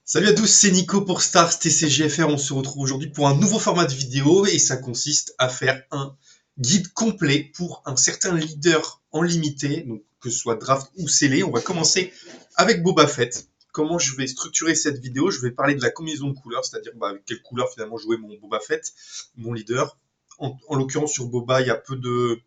Salut à tous, c'est Nico pour Stars TCGFR. On se retrouve aujourd'hui pour un nouveau format de vidéo et ça consiste à faire un guide complet pour un certain leader en limité, donc que ce soit draft ou scellé. On va commencer avec Boba Fett. Comment je vais structurer cette vidéo? Je vais parler de la combinaison de couleurs, c'est-à-dire avec quelle couleur finalement jouer mon Boba Fett, mon leader. En l'occurrence sur Boba, il y a peu de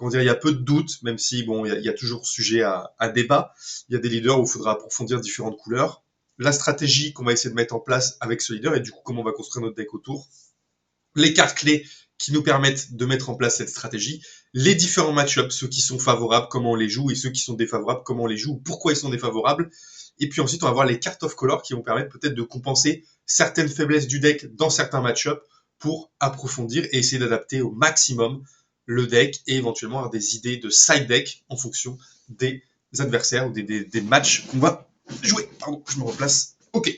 il y a peu de doutes, même si bon, il y a toujours sujet à débat. Il y a des leaders où il faudra approfondir différentes couleurs. La stratégie qu'on va essayer de mettre en place avec ce leader et du coup comment on va construire notre deck autour. Les cartes clés qui nous permettent de mettre en place cette stratégie. Les différents match-ups, ceux qui sont favorables, comment on les joue, et ceux qui sont défavorables, comment on les joue, pourquoi ils sont défavorables. Et puis ensuite, on va voir les cartes of color qui vont permettre peut-être de compenser certaines faiblesses du deck dans certains match-ups pour approfondir et essayer d'adapter au maximum le deck et éventuellement avoir des idées de side deck en fonction des adversaires ou des matchs qu'on va jouer. Pardon, je me replace. Ok.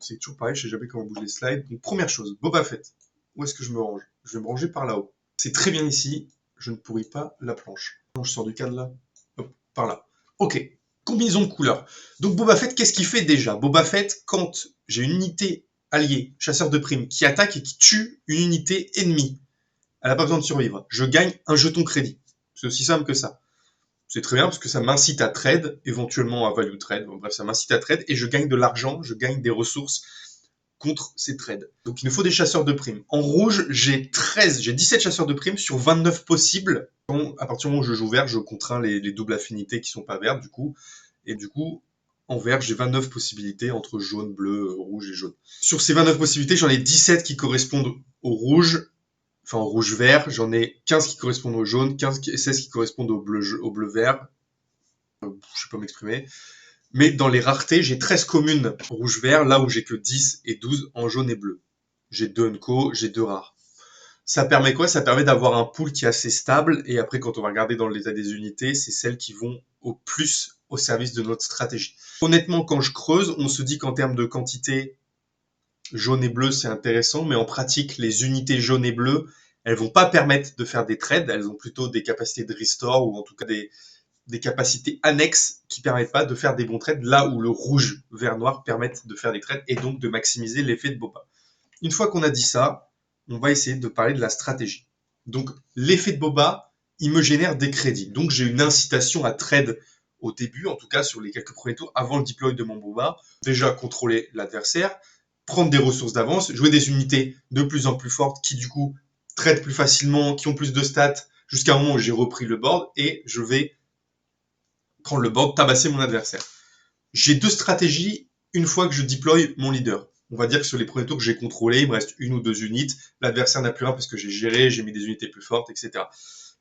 C'est toujours pareil, je sais jamais comment bouger les slides. Donc première chose, Boba Fett. Où est-ce que je me range? Je vais me ranger par là-haut. C'est très bien ici, je ne pourris pas la planche. Je sors du cadre là. Hop, par là. Ok. Combinaison de couleurs. Donc Boba Fett, qu'est-ce qu'il fait déjà? Boba Fett, quand j'ai une unité alliée, chasseur de primes, qui attaque et qui tue une unité ennemie, elle n'a pas besoin de survivre. Je gagne un jeton crédit. C'est aussi simple que ça. C'est très bien parce que ça m'incite à trade, éventuellement à value trade. Bon, bref, ça m'incite à trade et je gagne de l'argent, je gagne des ressources contre ces trades. Donc il nous faut des chasseurs de primes. En rouge, j'ai 17 chasseurs de primes sur 29 possibles. À partir du moment où je joue vert, je contrains les doubles affinités qui sont pas vertes du coup. Et du coup, en vert, j'ai 29 possibilités entre jaune, bleu, rouge et jaune. Sur ces 29 possibilités, j'en ai 17 qui correspondent au rouge, enfin au rouge-vert, j'en ai 15 qui correspondent au jaune, 16 qui correspondent au bleu-vert. Je sais pas m'exprimer. Mais dans les raretés, j'ai 13 communes rouge-vert, là où j'ai que 10 et 12 en jaune et bleu. J'ai 2 unco, j'ai 2 rares. Ça permet quoi? Ça permet d'avoir un pool qui est assez stable, et après, quand on va regarder dans l'état des unités, c'est celles qui vont au plus au service de notre stratégie. Honnêtement, quand je creuse, on se dit qu'en termes de quantité, jaune et bleu, c'est intéressant, mais en pratique, les unités jaune et bleu, elles vont pas permettre de faire des trades, elles ont plutôt des capacités de restore, ou en tout cas des capacités annexes qui permettent pas de faire des bons trades, là où le rouge, vert, noir permettent de faire des trades et donc de maximiser l'effet de Boba. Une fois qu'on a dit ça, on va essayer de parler de la stratégie. Donc, l'effet de Boba, il me génère des crédits. Donc, j'ai une incitation à trade au début, en tout cas sur les quelques premiers tours, avant le deploy de mon Boba. Déjà contrôler l'adversaire, prendre des ressources d'avance, jouer des unités de plus en plus fortes qui, du coup, traitent plus facilement, qui ont plus de stats, jusqu'à un moment où j'ai repris le board et je vais prendre le board, tabasser mon adversaire. J'ai deux stratégies une fois que je deploy mon leader. On va dire que sur les premiers tours que j'ai contrôlés, il me reste une ou deux unités. L'adversaire n'a plus rien parce que j'ai géré, j'ai mis des unités plus fortes, etc.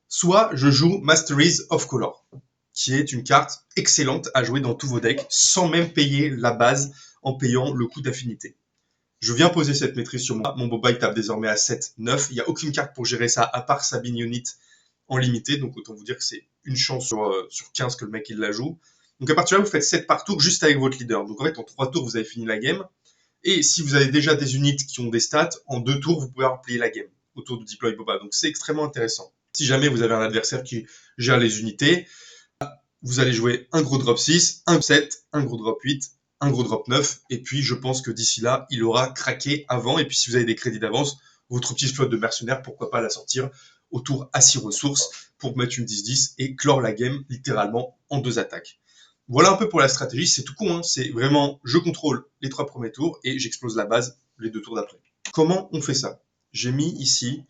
Soit je joue Masteries of Color, qui est une carte excellente à jouer dans tous vos decks, sans même payer la base en payant le coût d'affinité. Je viens poser cette maîtrise sur moi. Mon Boba, il tape désormais à 7, 9. Il n'y a aucune carte pour gérer ça, à part Sabine Unit en limité. Donc, autant vous dire que c'est une chance sur 15 que le mec, il la joue. Donc, à partir de là, vous faites 7 par tour juste avec votre leader. Donc, en fait, en 3 tours, vous avez fini la game. Et si vous avez déjà des unités qui ont des stats, en 2 tours, vous pouvez replier la game autour de Deploy Boba. Donc, c'est extrêmement intéressant. Si jamais vous avez un adversaire qui gère les unités, vous allez jouer un gros drop 6, un 7, un gros drop 8, un gros drop 9, et puis je pense que d'ici là, il aura craqué avant, et puis si vous avez des crédits d'avance, votre petite flotte de mercenaires, pourquoi pas la sortir au tour à 6 ressources pour mettre une 10-10 et clore la game littéralement en 2 attaques. Voilà un peu pour la stratégie, c'est tout con, hein. C'est vraiment je contrôle les 3 premiers tours et j'explose la base les 2 tours d'après. Comment on fait ça? J'ai mis ici,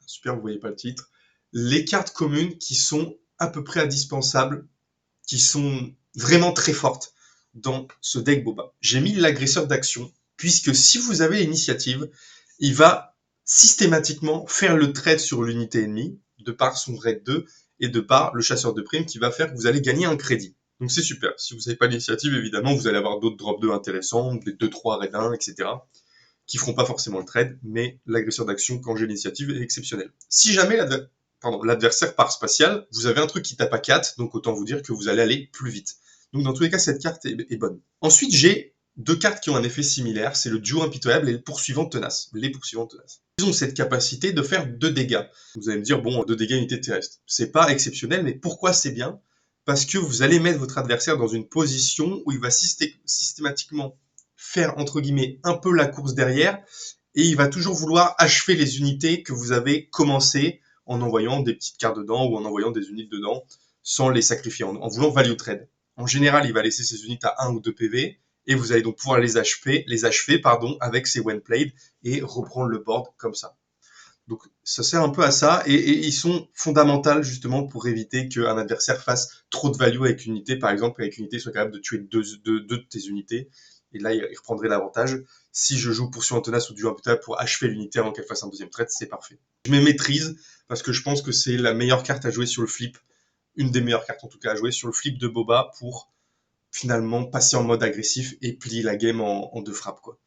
super, vous voyez pas le titre, les cartes communes qui sont à peu près indispensables, qui sont vraiment très fortes dans ce deck Boba. J'ai mis l'agresseur d'action, puisque si vous avez l'initiative, il va systématiquement faire le trade sur l'unité ennemie, de par son raid 2, et de par le chasseur de primes qui va faire que vous allez gagner un crédit. Donc c'est super. Si vous n'avez pas l'initiative, évidemment, vous allez avoir d'autres drop 2 intéressants, des 2-3 raid 1, etc., qui feront pas forcément le trade, mais l'agresseur d'action, quand j'ai l'initiative, est exceptionnel. Si jamais l'adversaire part spatial, vous avez un truc qui tape à 4, donc autant vous dire que vous allez aller plus vite. Donc dans tous les cas, cette carte est bonne. Ensuite, j'ai deux cartes qui ont un effet similaire, c'est le duo impitoyable et le poursuivant tenace. Les poursuivants tenaces. Ils ont cette capacité de faire 2 dégâts. Vous allez me dire, bon, 2 dégâts unité terrestre. C'est pas exceptionnel, mais pourquoi c'est bien? Parce que vous allez mettre votre adversaire dans une position où il va systématiquement faire, entre guillemets, un peu la course derrière, et il va toujours vouloir achever les unités que vous avez commencées en envoyant des petites cartes dedans ou en envoyant des unités dedans sans les sacrifier, en voulant value trade. En général, il va laisser ses unités à 1 ou 2 PV, et vous allez donc pouvoir les achever avec ses when played et reprendre le board comme ça. Donc ça sert un peu à ça, et ils sont fondamentaux justement pour éviter qu'un adversaire fasse trop de value avec une unité, par exemple, avec une unité soit capable de tuer deux de tes unités, et là il reprendrait l'avantage. Si je joue poursuivant tenace ou du imputable pour achever l'unité avant qu'elle fasse un deuxième trade, c'est parfait. Je mets maîtrise parce que je pense que c'est la meilleure carte à jouer sur le flip, une des meilleures cartes en tout cas à jouer sur le flip de Boba pour finalement passer en mode agressif et plier la game en deux frappes, quoi.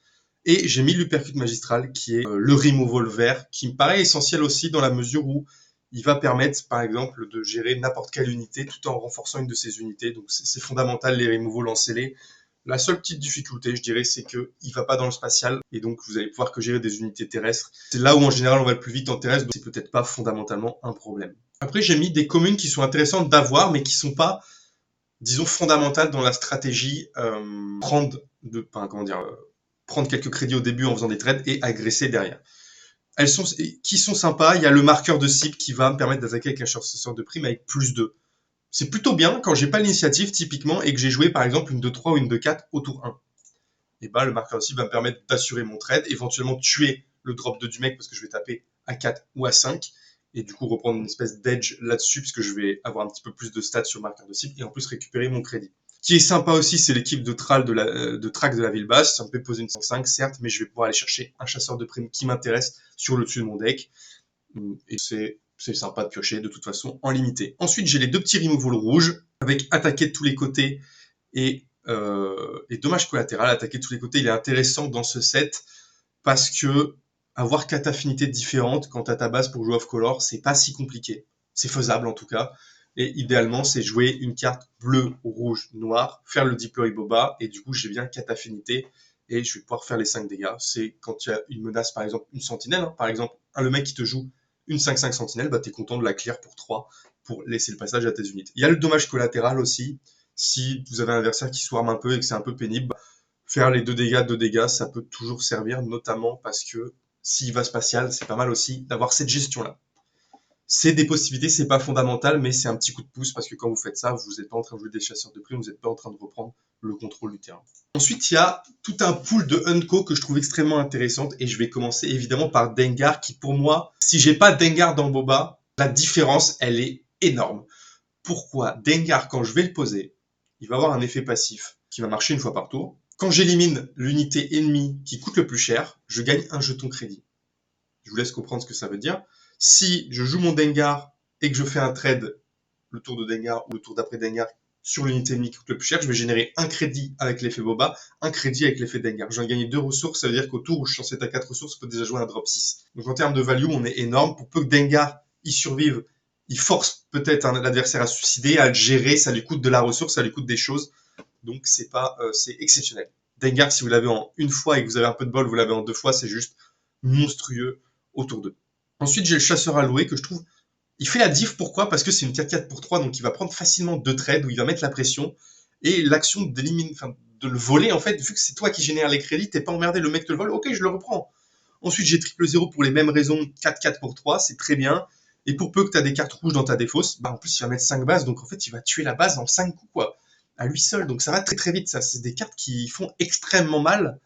Et j'ai mis l'uppercut magistral qui est le removal vert, qui me paraît essentiel aussi dans la mesure où il va permettre, par exemple, de gérer n'importe quelle unité tout en renforçant une de ces unités. Donc c'est fondamental, les removals, lancez-les. La seule petite difficulté, je dirais, c'est qu'il ne va pas dans le spatial, et donc vous allez pouvoir que gérer des unités terrestres. C'est là où en général on va le plus vite en terrestre, donc c'est peut-être pas fondamentalement un problème. Après, j'ai mis des communes qui sont intéressantes d'avoir, mais qui sont pas, disons, fondamentales dans la stratégie prendre quelques crédits au début en faisant des trades et agresser derrière. Qui sont sympas. Il y a le marqueur de cible qui va me permettre d'attaquer avec un chasseur de prime avec +2. C'est plutôt bien quand j'ai pas l'initiative typiquement et que j'ai joué par exemple une 2-3 ou une 2-4 au tour 1. Et bah le marqueur de cible va me permettre d'assurer mon trade, éventuellement tuer le drop 2 du mec parce que je vais taper à 4 ou à 5 et du coup reprendre une espèce d'edge là-dessus parce que je vais avoir un petit peu plus de stats sur le marqueur de cible et en plus récupérer mon crédit. Ce qui est sympa aussi, c'est l'équipe de track de la ville basse. Ça me fait poser une 5-5, certes, mais je vais pouvoir aller chercher un chasseur de primes qui m'intéresse sur le dessus de mon deck. Et c'est sympa de piocher de toute façon en limité. Ensuite, j'ai les deux petits removals rouges avec attaquer de tous les côtés et dommage collatéral. Attaquer de tous les côtés, il est intéressant dans ce set parce que avoir 4 affinités différentes quand t'as ta base pour jouer off-color, c'est pas si compliqué. C'est faisable en tout cas. Et idéalement, c'est jouer une carte bleu, rouge, noir, faire le deploy Boba, et du coup, j'ai bien 4 affinités, et je vais pouvoir faire les 5 dégâts. C'est quand il y a une menace, par exemple, une sentinelle, hein, par exemple, le mec qui te joue une 5-5 sentinelle, bah t'es content de la clear pour 3, pour laisser le passage à tes unités. Il y a le dommage collatéral aussi, si vous avez un adversaire qui swarm un peu et que c'est un peu pénible, faire les 2 dégâts, ça peut toujours servir, notamment parce que s'il va spatial, c'est pas mal aussi d'avoir cette gestion-là. C'est des possibilités, c'est pas fondamental, mais c'est un petit coup de pouce parce que quand vous faites ça, vous n'êtes pas en train de jouer des chasseurs de primes, vous n'êtes pas en train de reprendre le contrôle du terrain. Ensuite, il y a tout un pool de Unco que je trouve extrêmement intéressante et je vais commencer évidemment par Dengar qui pour moi, si j'ai pas Dengar dans Boba, la différence, elle est énorme. Pourquoi? Dengar, quand je vais le poser, il va avoir un effet passif qui va marcher une fois par tour. Quand j'élimine l'unité ennemie qui coûte le plus cher, je gagne un jeton crédit. Je vous laisse comprendre ce que ça veut dire. Si je joue mon Dengar et que je fais un trade le tour de Dengar ou le tour d'après Dengar sur l'unité ennemie qui coûte le plus cher, je vais générer un crédit avec l'effet Boba, un crédit avec l'effet Dengar. Je vais gagner 2 ressources, ça veut dire qu'au tour où je suis censé être à 4 ressources, je peux déjà jouer un drop 6. Donc en termes de value, on est énorme. Pour peu que Dengar y survive, il force peut-être l'adversaire à se suicider, à le gérer, ça lui coûte de la ressource, ça lui coûte des choses. Donc c'est exceptionnel. Dengar, si vous l'avez en une fois et que vous avez un peu de bol, vous l'avez en 2 fois, c'est juste monstrueux autour d'eux. Ensuite, j'ai le chasseur alloué que je trouve, il fait la diff. Pourquoi? Parce que c'est une 4-4 pour 3, donc il va prendre facilement 2 trades où il va mettre la pression et l'action de le voler, en fait, vu que c'est toi qui génères les crédits, t'es pas emmerdé, le mec te le vole, ok, je le reprends. Ensuite, j'ai triple 0 pour les mêmes raisons, 4-4 pour 3, c'est très bien. Et pour peu que tu as des cartes rouges dans ta défausse, bah en plus il va mettre 5 bases, donc en fait il va tuer la base en 5 coups, quoi, à lui seul. Donc ça va très très vite, ça. C'est des cartes qui font extrêmement mal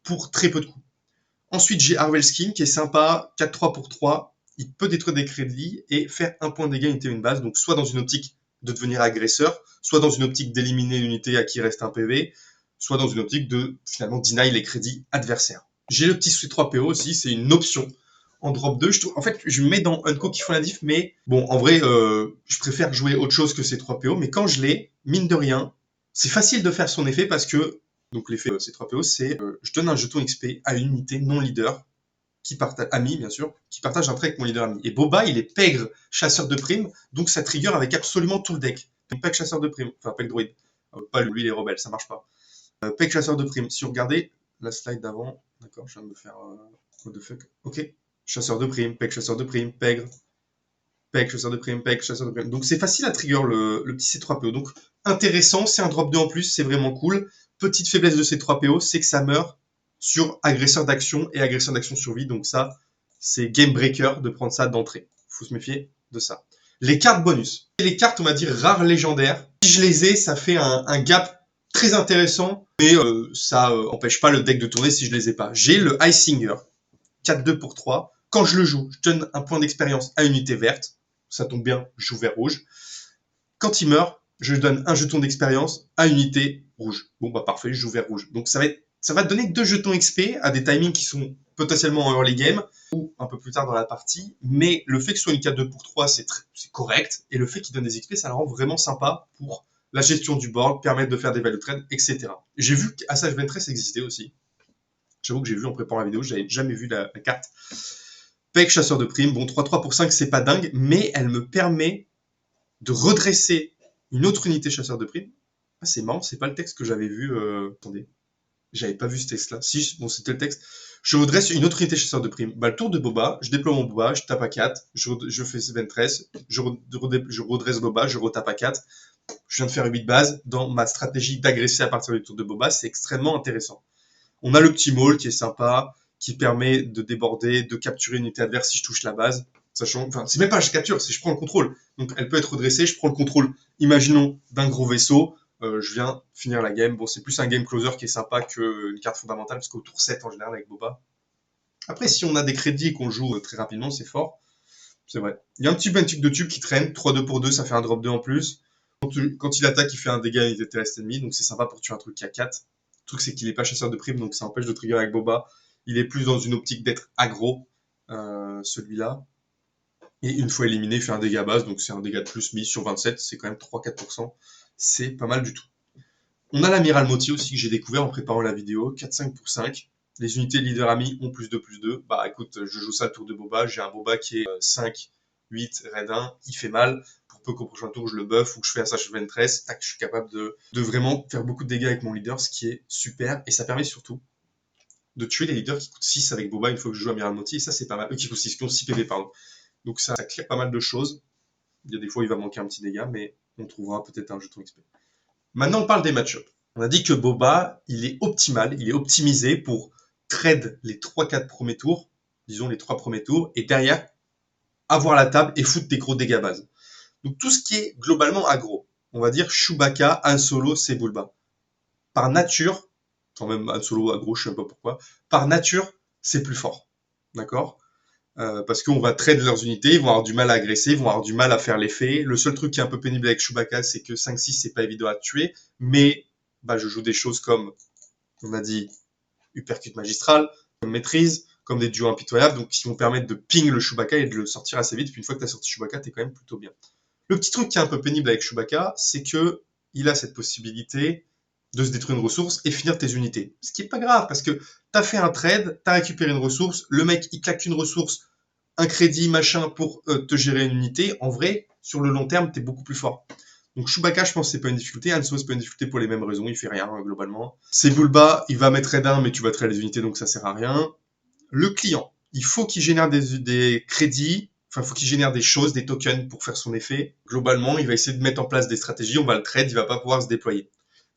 pour très peu de coups. Ensuite, j'ai Harwell Skin qui est sympa, 4-3 pour 3. Il peut détruire des crédits et faire un point de dégâts unité une base. Donc soit dans une optique de devenir agresseur, soit dans une optique d'éliminer l'unité à qui reste un PV, soit dans une optique de finalement deny les crédits adversaires. J'ai le petit C3PO aussi, c'est une option. En drop 2, en fait, je me mets dans Unco qui font la diff, mais bon, en vrai, je préfère jouer autre chose que C3PO, mais quand je l'ai, mine de rien, c'est facile de faire son effet parce que donc l'effet C3PO, c'est je donne un jeton XP à une unité non leader qui partage ami bien sûr, qui partage un trait avec mon leader ami. Et Boba, il est pègre chasseur de primes, donc ça trigger avec absolument tout le deck. Donc pègre chasseur de primes, enfin pègre droïde, pas lui les rebelles, ça marche pas. Pègre chasseur de primes. Si vous regardez la slide d'avant, d'accord, je viens de me faire what the fuck. Ok, chasseur de primes, pègre chasseur de primes, pègre. Peg, chasseur de prime, Peg, chasseur de prime. Donc c'est facile à trigger le petit C3PO. Donc intéressant, c'est un drop 2 en plus, c'est vraiment cool. petite faiblesse de ces 3 PO, c'est que ça meurt sur agresseur d'action et agresseur d'action survie. Donc ça, c'est game breaker de prendre ça d'entrée. Faut se méfier de ça. Les cartes bonus. Les cartes, on va dire, rares légendaires. Si je les ai, ça fait un gap très intéressant, mais ça empêche pas le deck de tourner si je les ai pas. J'ai le Icinger, 4-2 pour 3. Quand je le joue, je donne un point d'expérience à unité verte. Ça tombe bien, je joue vert rouge. Quand il meurt, je donne un jeton d'expérience à unité rouge. Bon bah parfait, je joue vert rouge. Donc ça va te donner 2 jetons XP à des timings qui sont potentiellement en early game ou un peu plus tard dans la partie, mais le fait que ce soit une 4-2 pour 3, c'est correct, et le fait qu'il donne des XP, ça le rend vraiment sympa pour la gestion du board, permettre de faire des value trades, etc. J'ai vu qu'Assage Ventress existait aussi. J'avoue que j'ai vu en préparant la vidéo, j'avais jamais vu la carte. Peck, chasseur de primes, bon 3-3 pour 5, c'est pas dingue, mais elle me permet de redresser une autre unité chasseur de primes. Ah, c'est marrant, c'est pas le texte que j'avais vu. Attendez, j'avais pas vu ce texte-là. Si, bon, c'était le texte. Je redresse une autre unité chasseur de primes. Bah, le tour de Boba, je déploie mon Boba, je tape à 4, je fais Ventress, je redresse Boba, je retape à 4. Je viens de faire 8 bases. Dans ma stratégie d'agresser à partir du tour de Boba, c'est extrêmement intéressant. On a le petit maul qui est sympa, qui permet de déborder, de capturer une unité adverse si je touche la base. Sachant, enfin, c'est même pas je capture, c'est je prends le contrôle. Donc elle peut être redressée, je prends le contrôle, imaginons, d'un gros vaisseau, je viens finir la game. Bon, c'est plus un game closer qui est sympa qu'une carte fondamentale, parce qu'au tour 7 en général avec Boba. Après, si on a des crédits et qu'on joue très rapidement, c'est fort. C'est vrai. Il y a un petit bentic de tube qui traîne, 3-2 pour 2, ça fait un drop 2 en plus. Quand il attaque, il fait un dégât à unité terrestre ennemie, donc c'est sympa pour tuer un truc qui a 4. Le truc, c'est qu'il est pas chasseur de primes, donc ça empêche de trigger avec Boba. Il est plus dans une optique d'être aggro, celui-là. Et une fois éliminé, il fait un dégât base, donc c'est un dégât de plus mis sur 27, c'est quand même 3-4%. C'est pas mal du tout. On a l'amiral Moti aussi que j'ai découvert en préparant la vidéo, 4-5 pour 5. Les unités leader amis ont +2/+2. Bah écoute, je joue ça le tour de Boba, j'ai un Boba qui est 5, 8, raid 1, il fait mal. Pour peu qu'au prochain tour je le buff ou que je fais Assage Ventress, tac, je suis capable de vraiment faire beaucoup de dégâts avec mon leader, ce qui est super. Et ça permet surtout de tuer les leaders qui coûtent 6 avec Boba une fois que je joue Amiral Moti, et ça c'est pas mal. Qui coûtent 6, qui ont 6 PV, pardon. Donc ça clear pas mal de choses. Il y a des fois il va manquer un petit dégât, mais on trouvera peut-être un jeton XP. Maintenant on parle des match-ups. On a dit que Boba, il est optimal, il est optimisé pour trade les 3-4 premiers tours, disons les 3 premiers tours, et derrière, avoir la table et foutre des gros dégâts base. Donc tout ce qui est globalement aggro, on va dire Chewbacca, Han Solo, Sebulba. Par nature, quand même Han Solo aggro, je sais pas pourquoi, par nature, c'est plus fort. D'accord parce qu'on va trade leurs unités, ils vont avoir du mal à agresser, ils vont avoir du mal à faire l'effet. Le seul truc qui est un peu pénible avec Chewbacca, c'est que 5-6, c'est pas évident à tuer, mais bah, je joue des choses comme, on a dit, uppercut magistral, comme maîtrise, comme des duos impitoyables, donc qui vont permettre de ping le Chewbacca et de le sortir assez vite. Puis une fois que tu as sorti Chewbacca, t'es quand même plutôt bien. Le petit truc qui est un peu pénible avec Chewbacca, c'est que il a cette possibilité de se détruire une ressource et finir tes unités. Ce qui est pas grave, parce que t'as fait un trade, t'as récupéré une ressource, le mec il claque une ressource, un crédit, machin, pour te gérer une unité. En vrai, sur le long terme, t'es beaucoup plus fort. Donc Chewbacca, je pense que c'est pas une difficulté. Han Solo, c'est pas une difficulté pour les mêmes raisons. Il fait rien, globalement. Sebulba, il va mettre raid 1, mais tu vas trade les unités, donc ça sert à rien. Le client, il faut qu'il génère des crédits, enfin, il faut qu'il génère des choses, des tokens pour faire son effet. Globalement, il va essayer de mettre en place des stratégies. On va le trade, il va pas pouvoir se déployer.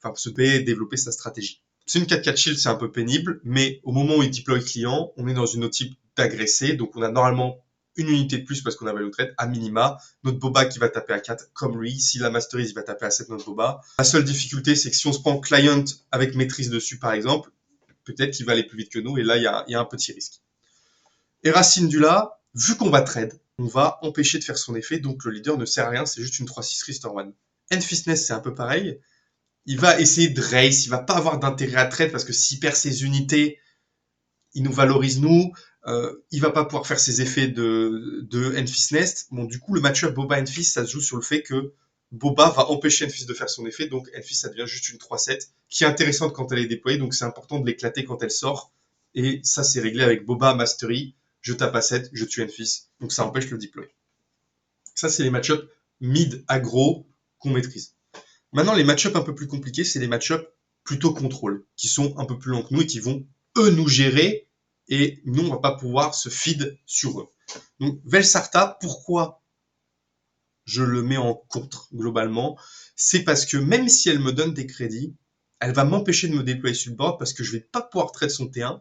Enfin, se payer et développer sa stratégie. C'est une 4-4 shield, c'est un peu pénible, mais au moment où il deploy client, on est dans une optique d'agresser, donc on a normalement une unité de plus parce qu'on a value trade à minima. Notre Boba qui va taper à 4 comme lui. Si la masterise, il va taper à 7 notre Boba. La seule difficulté, c'est que si on se prend client avec maîtrise dessus, par exemple, peut-être qu'il va aller plus vite que nous, et là, il y a un petit risque. Et Racine Dula, vu qu'on va trade, on va empêcher de faire son effet, donc le leader ne sert à rien, c'est juste une 3-6 Restore One. Enfistness, c'est un peu pareil. Il va essayer de race, il va pas avoir d'intérêt à trade parce que s'il perd ses unités, il nous valorise nous, il va pas pouvoir faire ses effets de Enfist Nest. Bon, du coup, le match-up Boba Enfist, ça se joue sur le fait que Boba va empêcher Enfist de faire son effet, donc Enfist, ça devient juste une 3-7, qui est intéressante quand elle est déployée, donc c'est important de l'éclater quand elle sort. Et ça, c'est réglé avec Boba Mastery, je tape à 7, je tue Enfist, donc ça empêche le deploy. Ça, c'est les match-ups mid-aggro qu'on maîtrise. Maintenant, les match-ups un peu plus compliqués, c'est les match-ups plutôt contrôle, qui sont un peu plus longs que nous et qui vont, eux, nous gérer, et nous, on va pas pouvoir se feed sur eux. Donc, Velsarta, pourquoi je le mets en contre, globalement? C'est parce que même si elle me donne des crédits, elle va m'empêcher de me déployer sur le board parce que je vais pas pouvoir trade son T1,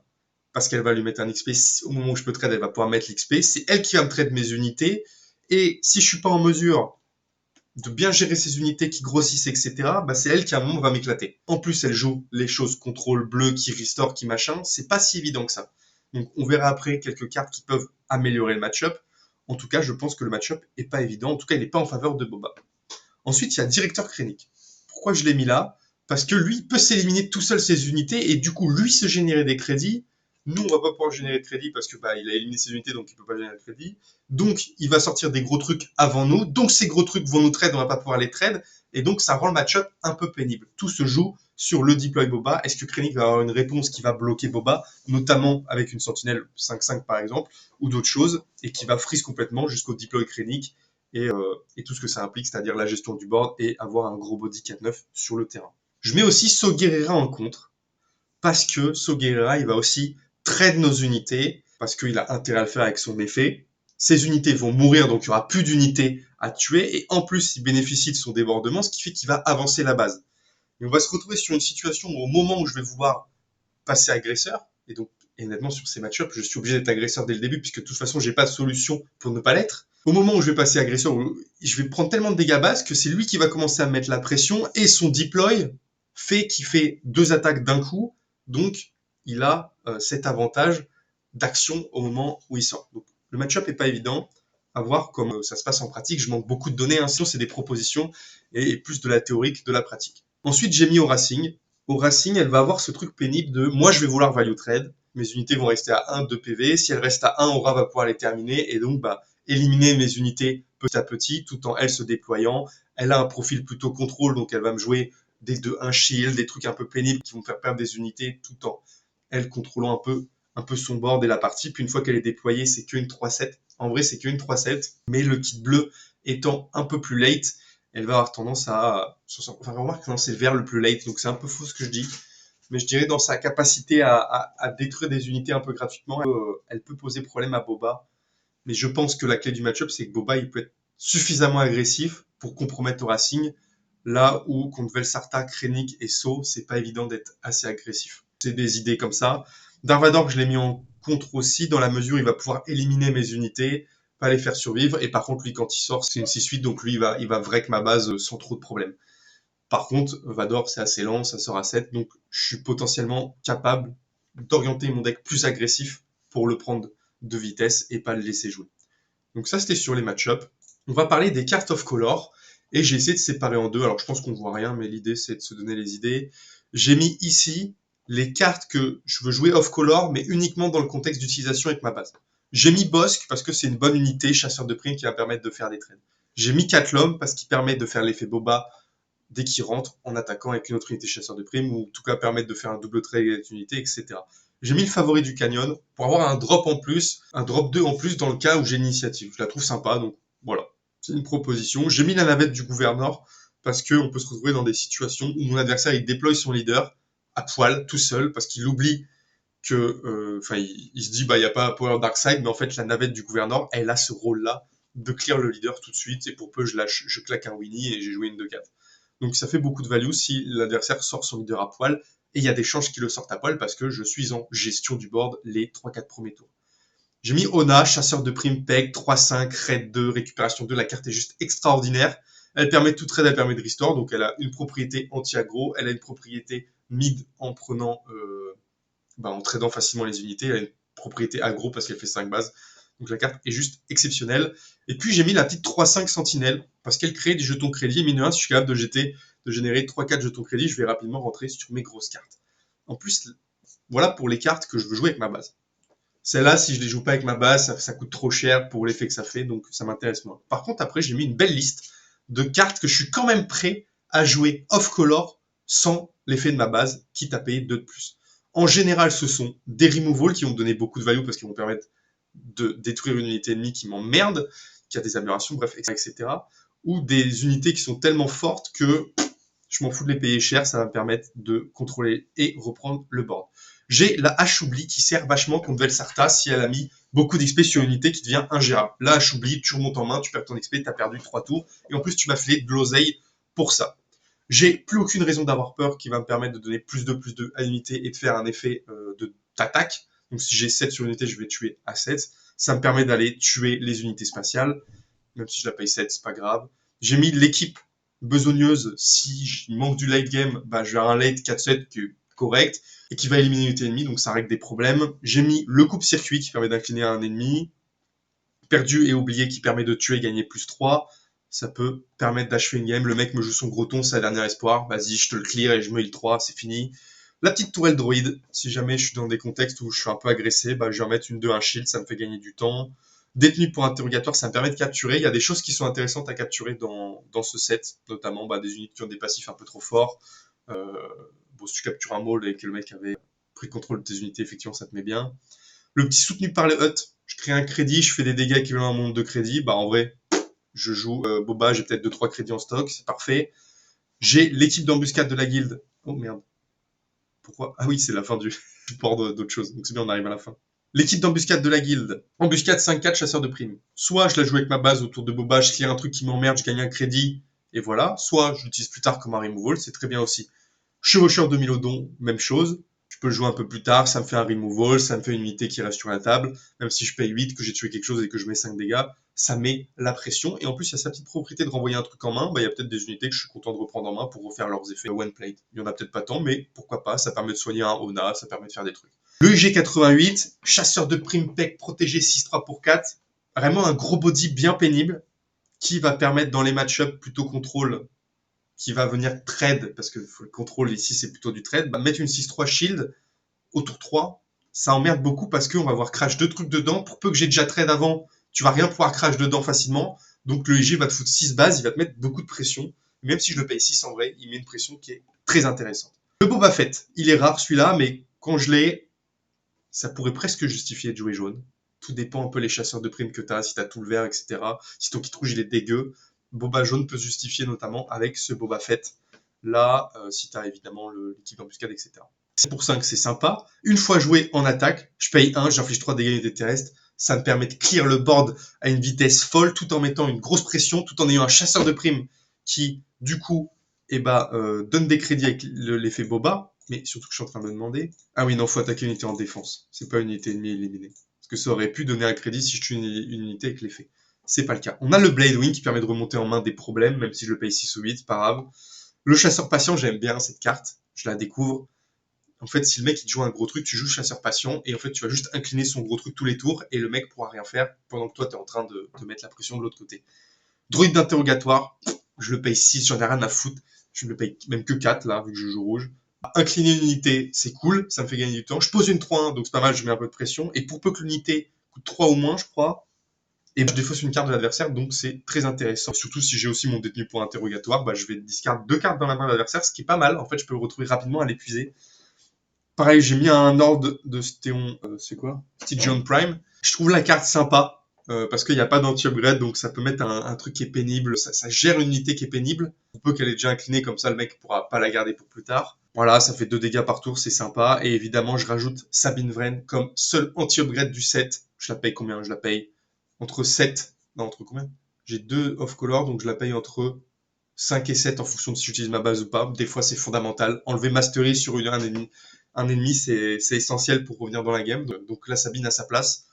parce qu'elle va lui mettre un XP. Au moment où je peux trade, elle va pouvoir mettre l'XP. C'est elle qui va me trade mes unités. Et si je suis pas en mesure de bien gérer ses unités qui grossissent, etc., bah c'est elle qui à un moment va m'éclater. En plus, elle joue les choses contrôle bleu, qui restore, qui machin. C'est pas si évident que ça. Donc on verra après quelques cartes qui peuvent améliorer le match-up. En tout cas, je pense que le match-up est pas évident. En tout cas, il n'est pas en faveur de Boba. Ensuite, il y a Directeur Krennic. Pourquoi je l'ai mis là? Parce que lui peut s'éliminer tout seul ses unités et du coup, lui se générer des crédits. Nous, on va pas pouvoir générer de crédits parce que il a éliminé ses unités, donc il peut pas générer de crédits. Donc, il va sortir des gros trucs avant nous. Donc, ces gros trucs vont nous trade, on va pas pouvoir les trade. Et donc, ça rend le match-up un peu pénible. Tout se joue sur le deploy Boba. Est-ce que Krennic va avoir une réponse qui va bloquer Boba, notamment avec une sentinelle 5-5 par exemple, ou d'autres choses, et qui va freeze complètement jusqu'au deploy Krennic et tout ce que ça implique, c'est-à-dire la gestion du board et avoir un gros body 4-9 sur le terrain. Je mets aussi Saw Gerrera en contre, parce que Saw Gerrera, il va aussi trade nos unités, parce qu'il a intérêt à le faire avec son effet. Ces unités vont mourir, donc il n'y aura plus d'unités à tuer, et en plus, il bénéficie de son débordement, ce qui fait qu'il va avancer la base. Et on va se retrouver sur une situation où au moment où je vais vouloir passer agresseur, et donc, et honnêtement, sur ces match-ups, je suis obligé d'être agresseur dès le début, puisque de toute façon, j'ai pas de solution pour ne pas l'être. Au moment où je vais passer agresseur, je vais prendre tellement de dégâts bases que c'est lui qui va commencer à mettre la pression, et son deploy fait qu'il fait 2 attaques d'un coup, donc il a cet avantage d'action au moment où il sort. Donc, le match-up est pas évident, à voir comment ça se passe en pratique. Je manque beaucoup de données, hein, sinon c'est des propositions, et plus de la théorie que de la pratique. Ensuite, j'ai mis au Racing. Au Racing, elle va avoir ce truc pénible de moi, je vais vouloir value trade. Mes unités vont rester à 1, 2 PV. Si elles restent à 1, Aura va pouvoir les terminer et donc éliminer mes unités petit à petit tout en elle se déployant. Elle a un profil plutôt contrôle, donc elle va me jouer des 2-1 shield, des trucs un peu pénibles qui vont me faire perdre des unités tout en elle contrôlant un peu son board et la partie. Puis une fois qu'elle est déployée, c'est qu'une 3-7. En vrai, c'est qu'une 3-7, mais le kit bleu étant un peu plus late, elle va avoir tendance à... Enfin, remarque, non, c'est le vert le plus late, donc c'est un peu faux ce que je dis. Mais je dirais dans sa capacité à détruire des unités un peu gratuitement, elle peut poser problème à Boba. Mais je pense que la clé du match-up, c'est que Boba, il peut être suffisamment agressif pour compromettre au Racing, là où contre Velsarta, Krennic et So, c'est pas évident d'être assez agressif. C'est des idées comme ça. Darvador, je l'ai mis en contre aussi, dans la mesure où il va pouvoir éliminer mes unités, pas les faire survivre. Et par contre, lui, quand il sort, c'est une 6-8, donc lui, il va break ma base sans trop de problèmes. Par contre, Vador, c'est assez lent, ça sort à 7, donc je suis potentiellement capable d'orienter mon deck plus agressif pour le prendre de vitesse et pas le laisser jouer. Donc ça, c'était sur les match-ups. On va parler des cartes of color, et j'ai essayé de séparer en deux. Alors je pense qu'on voit rien, mais l'idée, c'est de se donner les idées. J'ai mis ici les cartes que je veux jouer off color, mais uniquement dans le contexte d'utilisation avec ma base. J'ai mis Bosque parce que c'est une bonne unité, chasseur de primes qui va permettre de faire des trades. J'ai mis Catlom parce qu'il permet de faire l'effet Boba dès qu'il rentre en attaquant avec une autre unité chasseur de primes, ou en tout cas permettre de faire un double trade avec une unité, etc. J'ai mis le favori du canyon pour avoir un drop en plus, un drop 2 en plus dans le cas où j'ai l'initiative. Je la trouve sympa, donc voilà, c'est une proposition. J'ai mis la navette du gouverneur parce qu'on peut se retrouver dans des situations où mon adversaire il déploie son leader à poil, tout seul, parce qu'il oublie que, il se dit, il n'y a pas Power Dark Side, mais en fait, la navette du gouverneur, elle a ce rôle-là de clear le leader tout de suite, et pour peu, je claque un Winnie et j'ai joué une 2-4. Donc ça fait beaucoup de value si l'adversaire sort son leader à poil, et il y a des chances qu'il le sorte à poil parce que je suis en gestion du board les 3-4 premiers tours. J'ai mis Ona, chasseur de prime peg, 3-5, raid 2, récupération 2, la carte est juste extraordinaire. Elle permet tout trade, elle permet de restore, donc elle a une propriété anti-aggro, elle a une propriété mid en prenant, en tradant facilement les unités, elle a une propriété aggro parce qu'elle fait 5 bases. Donc la carte est juste exceptionnelle. Et puis j'ai mis la petite 3-5 sentinelle parce qu'elle crée des jetons crédit. Et mine de rien, si je suis capable de générer 3-4 jetons crédit, je vais rapidement rentrer sur mes grosses cartes. En plus, voilà pour les cartes que je veux jouer avec ma base. Celles-là, si je les joue pas avec ma base, ça coûte trop cher pour l'effet que ça fait, donc ça m'intéresse moins. Par contre, après, j'ai mis une belle liste de cartes que je suis quand même prêt à jouer off-color sans l'effet de ma base, quitte à payer 2 de plus. En général, ce sont des removals qui vont me donner beaucoup de value parce qu'ils vont permettre de détruire une unité ennemie qui m'emmerde, qui a des améliorations, bref, etc. Ou des unités qui sont tellement fortes que je m'en fous de les payer cher, ça va me permettre de contrôler et reprendre le board. J'ai la hache oubli qui sert vachement contre Velsarta si elle a mis beaucoup d'XP sur une unité qui devient ingérable. La hache oubli, tu remontes en main, tu perds ton XP, tu as perdu 3 tours, et en plus tu m'as filé de l'oseille pour ça. J'ai plus aucune raison d'avoir peur qui va me permettre de donner plus de à l'unité et de faire un effet d'attaque. Donc si j'ai 7 sur l'unité, je vais tuer à 7. Ça me permet d'aller tuer les unités spatiales. Même si je la paye 7, c'est pas grave. J'ai mis l'équipe besogneuse. Si je manque du late game, bah, je vais avoir un late 4-7 qui est correct et qui va éliminer l'unité ennemie, donc ça règle des problèmes. J'ai mis le coupe-circuit qui permet d'incliner un ennemi. Perdu et oublié qui permet de tuer et gagner plus 3. Ça peut permettre d'achever une game. Le mec me joue son gros ton, c'est la dernière espoir. Vas-y, je te le clear et je me heal 3, c'est fini. La petite tourelle droïde, si jamais je suis dans des contextes où je suis un peu agressé, bah, je vais remettre une 2-1 shield, ça me fait gagner du temps. Détenu pour interrogatoire, ça me permet de capturer. Il y a des choses qui sont intéressantes à capturer dans ce set, notamment bah, des unités qui ont des passifs un peu trop forts. Bon, si tu captures un maul et que le mec avait pris le contrôle de tes unités, effectivement, ça te met bien. Le petit soutenu par le hut, je crée un crédit, je fais des dégâts équivalents à mon nombre de crédits. Bah, en vrai, je joue Boba, j'ai peut-être 2-3 crédits en stock, c'est parfait. J'ai l'équipe d'embuscade de la guilde. Oh merde. Pourquoi? Ah oui, c'est la fin du port d'autre chose. Donc c'est bien, on arrive à la fin. L'équipe d'embuscade de la guilde. Embuscade 5-4, chasseur de primes. Soit je la joue avec ma base autour de Boba, je clear un truc qui m'emmerde, je gagne un crédit, et voilà. Soit je l'utilise plus tard comme un removal, c'est très bien aussi. Chevaucheur de Milodon, même chose. Je peux le jouer un peu plus tard, ça me fait un removal, ça me fait une unité qui reste sur la table. Même si je paye 8, que j'ai tué quelque chose et que je mets 5 dégâts, ça met la pression. Et en plus, il y a sa petite propriété de renvoyer un truc en main. Bah, il y a peut-être des unités que je suis content de reprendre en main pour refaire leurs effets one plate. Il y en a peut-être pas tant, mais pourquoi pas, ça permet de soigner un Ona, ça permet de faire des trucs. Le IG88, chasseur de prime PEC protégé 6-3 pour 4. Vraiment un gros body bien pénible qui va permettre dans les match-ups plutôt contrôle qui va venir trade, parce que le contrôle ici c'est plutôt du trade, bah, mettre une 6-3 shield au tour 3, ça emmerde beaucoup parce qu'on va avoir crash 2 trucs dedans, pour peu que j'ai déjà trade avant, tu vas rien pouvoir crash dedans facilement, donc le IG va te foutre 6 bases, il va te mettre beaucoup de pression, même si je le paye 6 en vrai, il met une pression qui est très intéressante. Le Boba Fett, il est rare celui-là, mais quand je l'ai, ça pourrait presque justifier de jouer jaune. Tout dépend un peu les chasseurs de primes que tu as, si tu as tout le vert, etc. Si ton kit rouge il est dégueu, Boba jaune peut se justifier notamment avec ce Boba Fett. Là, si tu as évidemment l'équipe d'embuscade, etc. C'est pour ça que c'est sympa. Une fois joué en attaque, je paye 1, j'inflige 3 dégâts unités terrestres. Ça me permet de clear le board à une vitesse folle tout en mettant une grosse pression, tout en ayant un chasseur de primes qui, du coup, donne des crédits avec l'effet Boba. Mais surtout que je suis en train de me demander. Ah oui, non, faut attaquer une unité en défense. C'est pas une unité ennemie éliminée. Parce que ça aurait pu donner un crédit si je tue une unité avec l'effet. C'est pas le cas. On a le Blade Wing qui permet de remonter en main des problèmes, même si je le paye 6 ou 8, c'est pas grave. Le chasseur patient, j'aime bien cette carte. Je la découvre. En fait, si le mec il te joue un gros truc, tu joues chasseur patient et en fait tu vas juste incliner son gros truc tous les tours et le mec pourra rien faire pendant que toi tu es en train de mettre la pression de l'autre côté. Droïde d'interrogatoire, je le paye 6, j'en ai rien à foutre. Je ne le paye même que 4 là, vu que je joue rouge. Incliner une unité, c'est cool, ça me fait gagner du temps. Je pose une 3-1, donc c'est pas mal, je mets un peu de pression. Et pour peu que l'unité coûte 3 ou moins, je crois, et je défausse une carte de l'adversaire, donc c'est très intéressant. Surtout si j'ai aussi mon détenu pour interrogatoire, bah, je vais discard 2 cartes dans la main de l'adversaire, ce qui est pas mal. En fait, je peux le retrouver rapidement à l'épuiser. Pareil, j'ai mis un ordre de Stéon, c'est quoi Stygian Prime. Je trouve la carte sympa, parce qu'il n'y a pas d'anti-upgrade, donc ça peut mettre un truc qui est pénible. Ça gère une unité qui est pénible. On peut qu'elle est déjà inclinée, comme ça le mec pourra pas la garder pour plus tard. Voilà, ça fait 2 dégâts par tour, c'est sympa. Et évidemment, je rajoute Sabine Wren comme seul anti-upgrade du set. Je la paye combien? Je la paye entre 7... Non, entre combien? J'ai 2 off-color, donc je la paye entre 5 et 7 en fonction de si j'utilise ma base ou pas. Des fois, c'est fondamental. Enlever Mastery sur un ennemi, c'est essentiel pour revenir dans la game. Donc là, Sabine a sa place.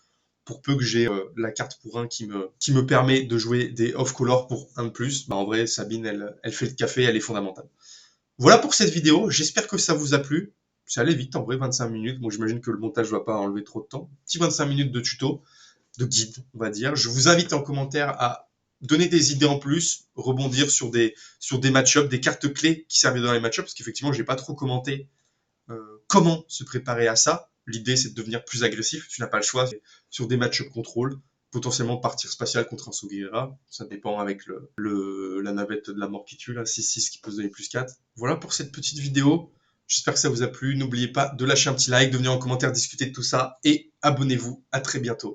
Pour peu que j'ai la carte pour 1 qui me permet de jouer des off-color pour 1 de plus, bah en vrai, Sabine, elle fait le café, elle est fondamentale. Voilà pour cette vidéo. J'espère que ça vous a plu. C'est allé vite, en vrai, 25 minutes. Bon, j'imagine que le montage ne va pas enlever trop de temps. Petit 25 minutes de tuto, de guide, on va dire. Je vous invite en commentaire à donner des idées en plus, rebondir sur des match-ups, des cartes clés qui servent dans les match-ups, parce qu'effectivement, j'ai pas trop commenté comment se préparer à ça. L'idée, c'est de devenir plus agressif. Tu n'as pas le choix. Sur des match-up contrôle, potentiellement partir spatial contre un Sugira. Ça dépend avec la navette de la mort qui tue, là, 6-6 qui peut se donner plus 4. Voilà pour cette petite vidéo. J'espère que ça vous a plu. N'oubliez pas de lâcher un petit like, de venir en commentaire discuter de tout ça et abonnez-vous. À très bientôt.